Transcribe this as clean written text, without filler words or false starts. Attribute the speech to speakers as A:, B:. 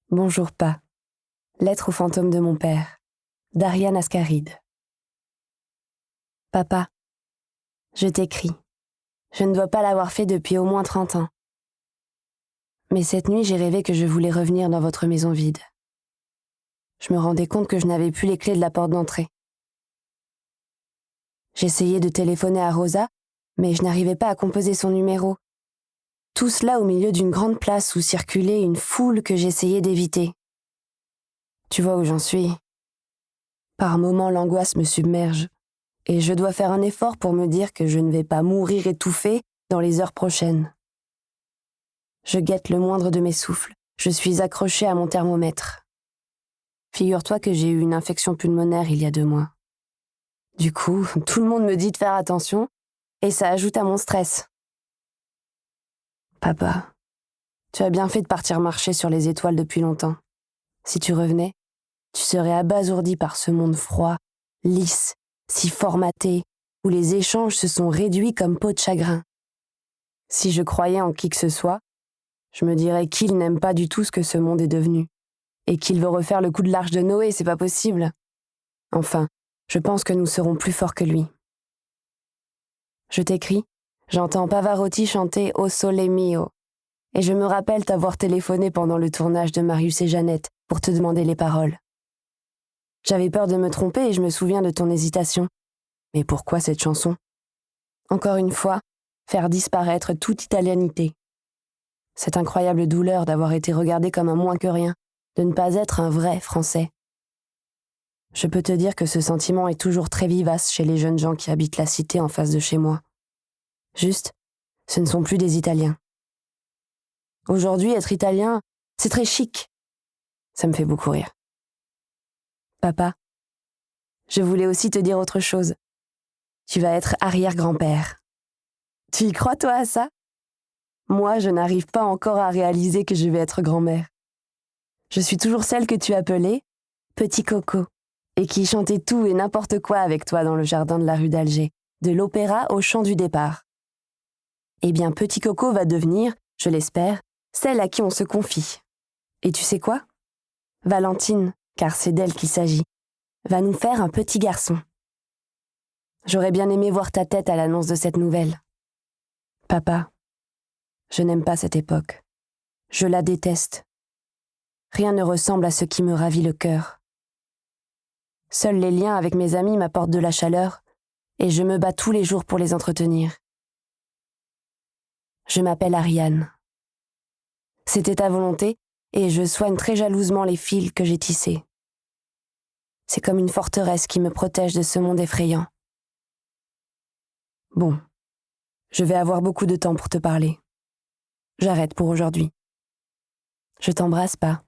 A: Bonjour pas. Lettre au fantôme de mon père. d'Ariane Ascaride. Papa, je t'écris. Je ne dois pas l'avoir fait depuis au moins 30 ans. Mais cette nuit, j'ai rêvé que je voulais revenir dans votre maison vide. Je me rendais compte que je n'avais plus les clés de la porte d'entrée. J'essayais de téléphoner à Rosa, mais je n'arrivais pas à composer son numéro. Tout cela au milieu d'une grande place où circulait une foule que j'essayais d'éviter. Tu vois où j'en suis. Par moments, l'angoisse me submerge, et je dois faire un effort pour me dire que je ne vais pas mourir étouffée dans les heures prochaines. Je guette le moindre de mes souffles. Je suis accrochée à mon thermomètre. Figure-toi que j'ai eu une infection pulmonaire il y a 2 mois. Du coup, tout le monde me dit de faire attention, et ça ajoute à mon stress. Papa, tu as bien fait de partir marcher sur les étoiles depuis longtemps. Si tu revenais, tu serais abasourdi par ce monde froid, lisse, si formaté, où les échanges se sont réduits comme peau de chagrin. Si je croyais en qui que ce soit, je me dirais qu'il n'aime pas du tout ce que ce monde est devenu, et qu'il veut refaire le coup de l'arche de Noé, c'est pas possible. Enfin, je pense que nous serons plus forts que lui. Je t'écris, j'entends Pavarotti chanter O Sole Mio, et je me rappelle t'avoir téléphoné pendant le tournage de Marius et Jeannette pour te demander les paroles. J'avais peur de me tromper et je me souviens de ton hésitation. Mais pourquoi cette chanson? Encore une fois, faire disparaître toute italianité. Cette incroyable douleur d'avoir été regardé comme un moins que rien, de ne pas être un vrai Français. Je peux te dire que ce sentiment est toujours très vivace chez les jeunes gens qui habitent la cité en face de chez moi. Juste, ce ne sont plus des Italiens. Aujourd'hui, être italien, c'est très chic. Ça me fait beaucoup rire. Papa, je voulais aussi te dire autre chose. Tu vas être arrière-grand-père. Tu y crois, toi, à ça? Moi, je n'arrive pas encore à réaliser que je vais être grand-mère. Je suis toujours celle que tu appelais Petit Coco, et qui chantait tout et n'importe quoi avec toi dans le jardin de la rue d'Alger, de l'opéra au chant du départ. Eh bien, Petit Coco va devenir, je l'espère, celle à qui on se confie. Et tu sais quoi? Valentine, car c'est d'elle qu'il s'agit, va nous faire un petit garçon. J'aurais bien aimé voir ta tête à l'annonce de cette nouvelle. Papa, je n'aime pas cette époque. Je la déteste. Rien ne ressemble à ce qui me ravit le cœur. Seuls les liens avec mes amis m'apportent de la chaleur, et je me bats tous les jours pour les entretenir. Je m'appelle Ariane. C'était ta volonté, et je soigne très jalousement les fils que j'ai tissés. C'est comme une forteresse qui me protège de ce monde effrayant. Bon, je vais avoir beaucoup de temps pour te parler. J'arrête pour aujourd'hui. Je t'embrasse pas.